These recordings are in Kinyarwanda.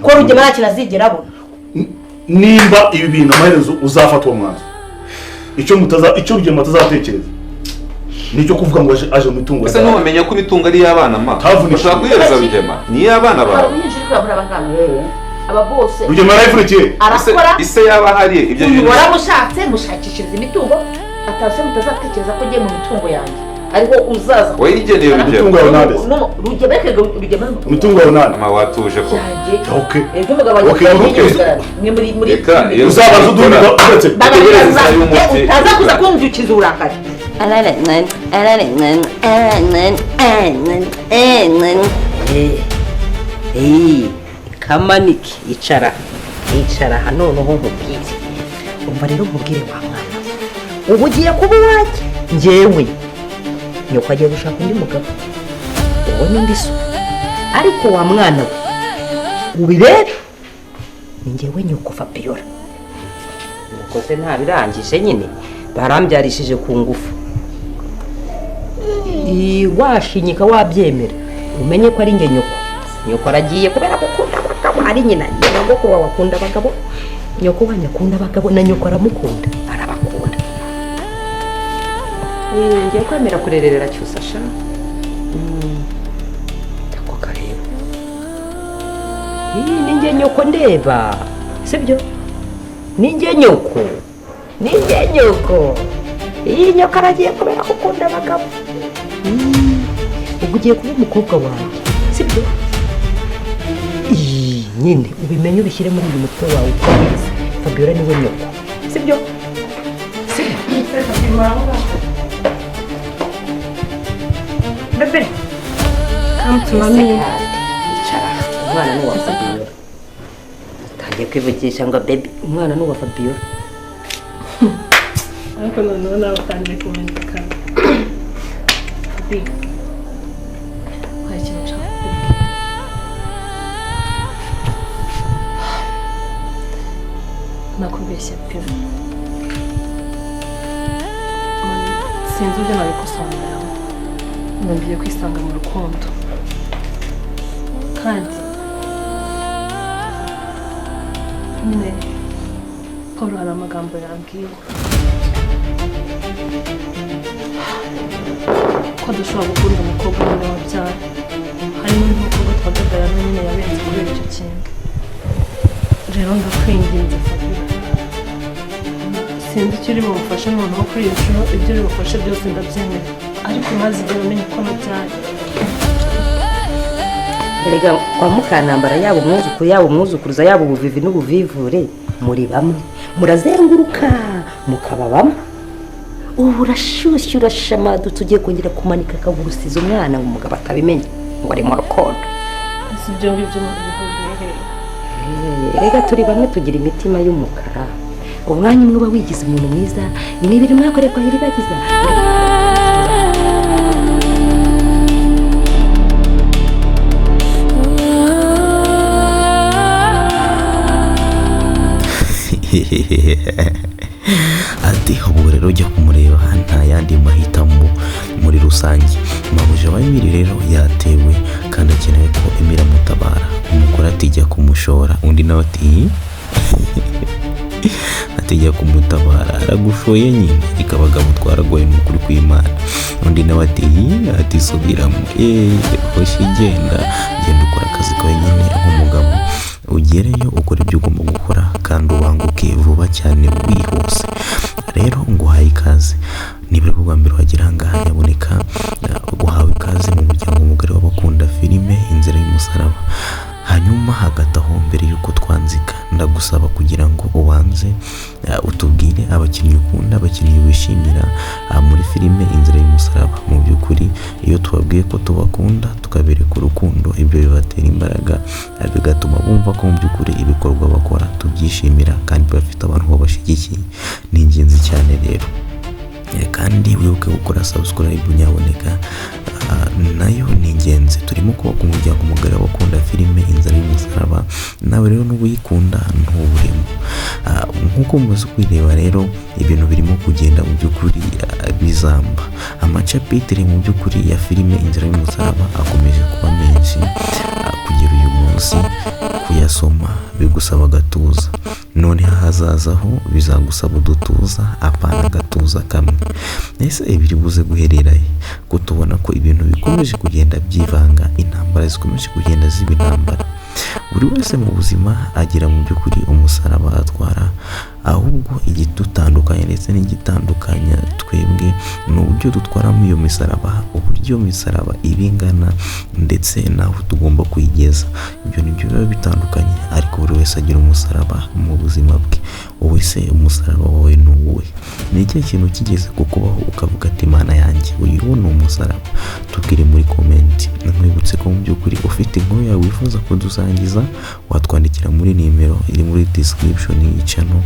ko Rugema kirazigera abona nimba ibi bintu amaherezo uzafatwa mwanzo icyo Rugema atazatekereza nicyo kuvuga ngo aje mu mitungo ese ntumenya ko imitungo ari y'abana ma ushaka kuyereza Rugema ni y'abana bawe aba bose Rugema arayifurikiye ise yaba hari ibyo bintu waramushatse mushakishiriza imitungo atase mutazatekereza ko ngiye mu mitungo yanjye ariko uzaza we yigendeye imitungo yawe nande imitungo yawe nande ama watuje ko okay ejo mugabanya ni muri uzabaza udundi uretse utaza kuza kumvyukiza uburakari kamaniki icara hano noho nkubwire umva rero nkubwire wa mwana ubu ugiye kuba iwanjye njyewe nyoko agiye gushaka undi mugabo uwo ni so ariko wa mwana we ubirebe ni njyewe nyoko Fabiola nuko se ntabirangije nyine barambyarishije ku ngufu washinyika wabyemera umenye ko ari nge nyoko aragiye kubera gukunda abagabo ari nyina nyoko wawe akunda abagabo nyoko wanyu akunda abagabo na nyoko aramukunda arabakunda ngiye kwemera kurerera cyusa sha tako kareba ni nge nyoko ndeba sibyo ni nge nyoko iyi nyoko aragiye kubera gukunda abagabo ubwo ugiye kuba umukobwa wanjye sibyo nyine ubimenye ubishyire muri uyu mutwe wawe ukomeze Fabiola niwe nyoko sibyo bebe come to mommy icara umwana ni uwa Fabiola utangiye kwivugisha ngo bebe umwana ni uwa Fabiola ariko noneho nawe utangiye kumenya kandi hari ikintu nshaka kukubwira nakubeshya pe sinzi ibyo nabikosobanurira nongeye kwisanga mu rukundo kandi nyine Paul hari amagambo yambwiye ko dushobora gukunda umukobwa nyine wabyara hari n'undi mukobwa twagaragara nyine yabenze kubera icyo kintu rero ndakwinginze Fabiola sinzi icyo uri bumufashe noneho kuri iyo nshuro ibyo uri bufashe byose ndabyemera ariko maze igihe umenye ko nabyaye erega kwa Mukanambara yaba umwuzukuru yaba umwuzukuruza yaba ubuvivi n'ubuvivure muri bamwe murazenguruka mukaba bamwe ubu urashyushye urashamadutse ugiye kongera kumanika akaguru usize umwana ngo umugabo atabimenye ngo ari mu rukundo si ibyo ngibyo mu bihugu rega turi bamwe tugira imitima y'umukara umwanya umwe uba wigize umuntu mwiza n'ibiri mwakorerwa hiribagiza ati ubu rero ujya kumureba nta yandi mahitamo muri rusange mabuja wa Emily rero yatewe kandi akenewe ko Emily amutabara umugore atijya kumushora undi nawe atijya kumutabara aragushoye nyine ikabagabo twaragoye n'ukuri kw'Imana undi nawe ati subiramo hoshi genda ukora akazi kawe nyine nk'umugabo ugereyo ukora ibyo ugomba gukora kandi ubanguke vuba cyane wihuse rero nguhaye ikaze nibura bwa mbere wagira ngaha yaboneka guhawe ikaze mu muryango mugari w'abakunda filime Inzira y'Umusaraba hanyuma hagati aho mbere yuko twanzika ndagusaba kugira ngo ubanze utubwire abakinnyi ukunda abakinnyi wishimira muri filime Inzira y'Umusaraba mu by'ukuri iyo tubabwiye ko tubakunda tukabereka urukundo ibyo bibatera imbaraga bigatuma bumva ko mu by'ukuri ibikorwa bakora tubyishimira kandi bafite abantu babashyigikiye ni ingenzi cyane rero kandi wibuke gukora subscribe nyaboneka nayo ni ingenzi turimo kubaka umuryango mugari w'abakunda filime Inzira y'Umusaraba nawe rero n'ubuyikunda ntuburemo nk'uko mumaze kwireba rero ibintu birimo kugenda mu by'ukuri bizamba amacapitire mu by'ukuri ya filime Inzira y'Umusaraba akomeje kuba menshi kugera uyu munsi kuyasoma bigusaba agatuza, none hazazaho bizagusaba udutuza apana agatuza kamwe. Ese biri buze guherera he ko tubona ko ibintu bikomeje kugenda byivanga, intambara zikomeje kugenda ziba intambara? Buri wese mu buzima agira mu by'ukuri umusaraba atwara, ahubwo igitutandukanye ndetse n'igitandukanya twebwe ni uburyo dutwaramo iyo misaraba, uburyo iyo misaraba ibingana ndetse n'aho tugomba kuyigeza. Ibyo ni byo biba bitandukanye, ariko buri wese agira umusaraba mu buzima bwe. Wowe se umusaraba wawe ni uwuhe? Ni ikihe kintu kigeze kukubaho ukavuga ati Mana yanjye uyu ni umusaraba? Tubwire muri komenti. Nkwibutse ko mu by'ukuri ufite inkuru yawe wifuza kudusangiza, watwandikira muri nimero iri muri description y'iyi channel,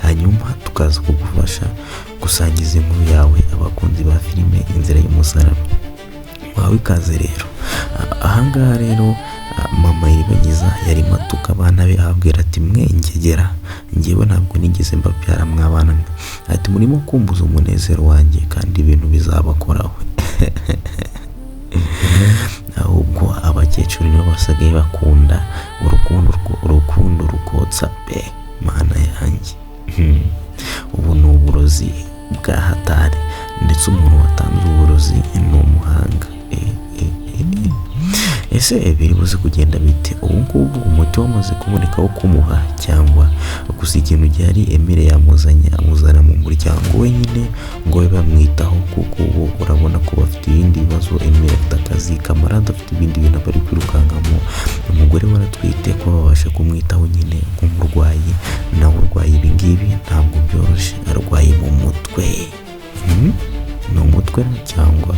hanyuma tukaza kugufasha gusangiza inkuru yawe abakunzi ba filime Inzira y'Umusaraba. Wawe ikaze rero. Ahangaha rero mama Iribagiza yari matuka abana be ababwira ati mwengegera, njyewe ntabwo nigeze mbabyara mwabana mwe, ati murimo kumbuza umunezero wanjye kandi ibintu bizabakoraho. Ahubwo abakecuru nibo basigaye bakunda urukundo rukotsa pe, Mana yanjye. Ubu ni uburozi bwa hatari, ndetse umuntu watanze uburozi ni umuhanga. Ese biri buze kugenda bite? Ubu ngubu umuti wamaze kuboneka wo kumuha, cyangwa gusa ikintu gihari Emile yamuzanye amuzana mu muryango wenyine ngo babe bamwitaho, kuko ubu urabona ko bafite ibindi bibazo. Emile afite akazi, Kamarade afite ibindi bintu bari kwirukankamo, umugore we aratwite, ko babasha kumwitaho nyine nk'umurwayi. nawe urwaye ibi ngibi ntabwo byoroshye, arwaye mu mutwe. Ni umutwe cyangwa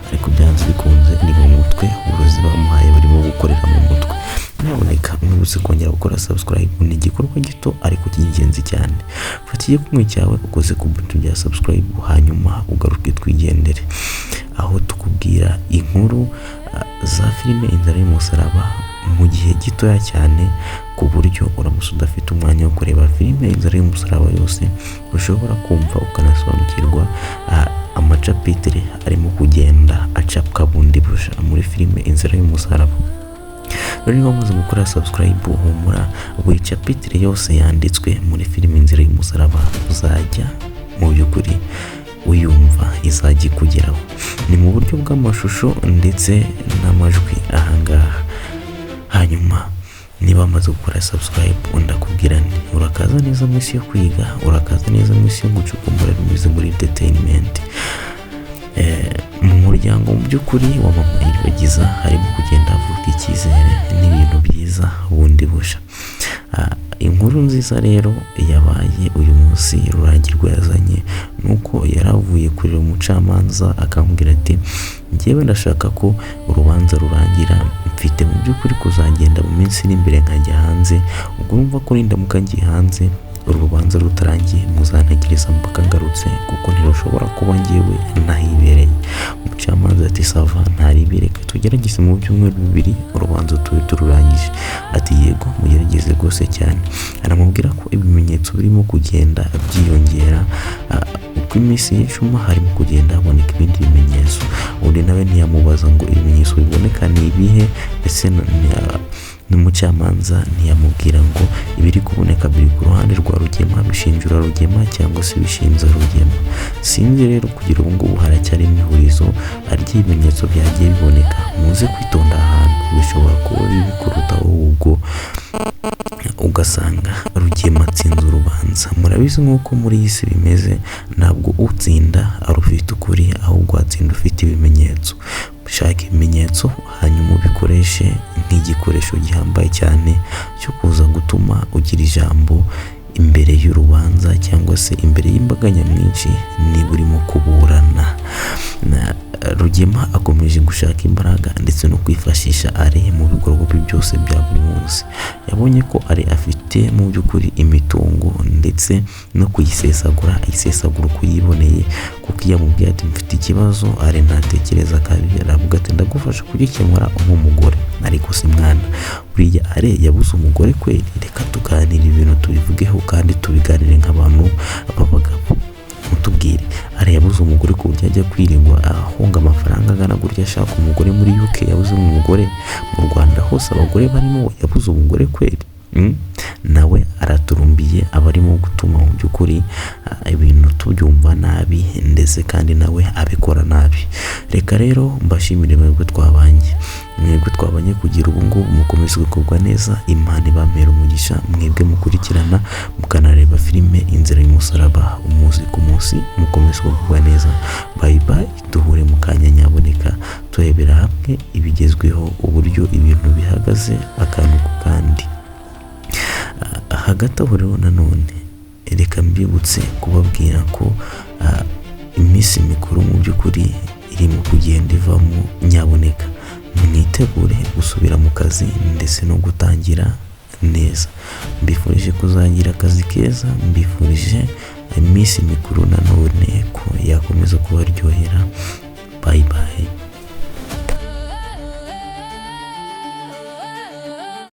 ariko byanze bikunze ni mu mutwe, uburozi bamuhaye barimo gukorera mu mutwe. Nyamuneka mwibutse kongera gukora subscribe, ni igikorwa gito ariko cy'ingenzi cyane. Fata igikumwe cyawe ukoze ku button ya subscribe, hanyuma ugaruke twigendere, aho tukubwira inkuru za filime Inzira y'Umusaraba mu gihe gitoya cyane, ku buryo uramutse udafite umwanya wo kureba filime Inzira y'Umusaraba yose, ushobora kumva ukanasobanukirwa amacapitire arimo kugenda acapwa bundi busha muri filime Inzira y'Umusaraba. Rero niba muze gukora subscribe, humura buri capitire yose yanditswe muri filime Inzira y'Umusaraba uzajya mu by'ukuri uyumva, izajya ikugeraho. Ni mu buryo bw'amashusho ndetse n'amajwi ahangaha. Hanyuma niba wamaze gukora subscribe, ndakubwira nti urakaza neza mu isi yo kwiga, urakaza neza mu isi yo gucukumbura binyuze muri entertainment. Mu muryango mu by'ukuri wa mama Iribagiza harimo kugenda avuga icyizere n'ibintu byiza bundi busha. Inkuru nziza rero yabaye uyu munsi Rurangirwa yazanye, nuko yaravuye kurira umucamanza akamubwira ati njyewe ndashaka ko urubanza rurangira, mfite mu by'ukuri kuzagenda mu minsi iri imbere nkajya hanze. Ubwo urumva ko nindamuka ngiye hanze uru rubanza rutarangiye muzantegereza mpaka ngarutse, kuko ntirushobora kuba njyewe nahibereye. Umucamanza ati sava ntaribireka, tugerageze mu byumweru bibiri urubanza tube tururangije. Ati yego mugerageze rwose cyane. Aramubwira ko ibimenyetso birimo kugenda byiyongera, uko iminsi y'icuma harimo kugenda haboneka ibindi bimenyetso. Undi nawe ntiyamubaza ngo ibimenyetso biboneka ni ibihe, ndetse n'umucamanza ntiyamubwira ngo ibiri kuboneka biri ku ruhande rwa Rugema, bishinjura Rugema cyangwa se bishinza Rugema. Sinzi rero kugira ubu ngubu haracyari imihurizo ry'ibimenyetso byagiye biboneka. Muze kwitonda ahantu bishobora kuba bibi kurutaho, ubwo ugasanga Rugema atsinze urubanza. Murabizi nk'uko muri iyi si bimeze, ntabwo utsinda ari ufite ukuri, ahubwo atsinda ufite ibimenyetso. Shaka ibimenyetso hanyuma ubikoreshe nk'igikoresho gihambaye cyane cyo kuza gutuma ugira ijambo imbere y'urubanza cyangwa se imbere y'imbaga nyamwinshi niba urimo kuburana. Rugema akomeje gushaka imbaraga ndetse no kwifashisha Ari mu bikorwa bye byose bya buri munsi. Yabonye ko Ari afite mu by'ukuri imitungo ndetse no kuyisesagura, ayisesagura uko yiboneye, kuko iyo amubwiye ati mfite ikibazo Ari ntatekereza kabiri, aravuga ati ndagufasha kugikemura nk'umugore. Ariko si mwana, buriya Ari yabuze umugore kweli? Reka tuganire ibintu tubivugeho kandi tubiganire nk'abantu b'abagabo. mutubwire ari yabuze umugore ku buryo ajya kwirirwa ahunga amafaranga angana gutya ashaka umugore muri UK, yabuze umugore mu Rwanda hose abagore barimo, yabuze umugore kweri? Nawe araturumbiye abarimo gutuma mu by'ukuri ibintu tubyumva nabi ndetse kandi nawe abikora nabi. Reka rero mbashimire mwebwe twabanye kugira ubu ngubu mukomeze gukorwa neza, Imana ibamere umugisha, mwebwe mukurikirana mukanareba filime Inzira y'Umusaraba umunsi ku munsi, mukomeze gukorwa neza. Bye bye, duhure mu kanya nyaboneka turebera hamwe ibigezweho, uburyo ibintu bihagaze akantu ku kandi. Hagati aho rero nanone reka mbibutse kubabwira ko iminsi mikuru mu by'ukuri irimo kugenda ivamo, nyaboneka mwitegure gusubira mu kazi ndetse no gutangira neza. Mbifurije kuzagira akazi keza, mbifurije iminsi mikuru nanone ko yakomeza kubaryohera. Bye bye.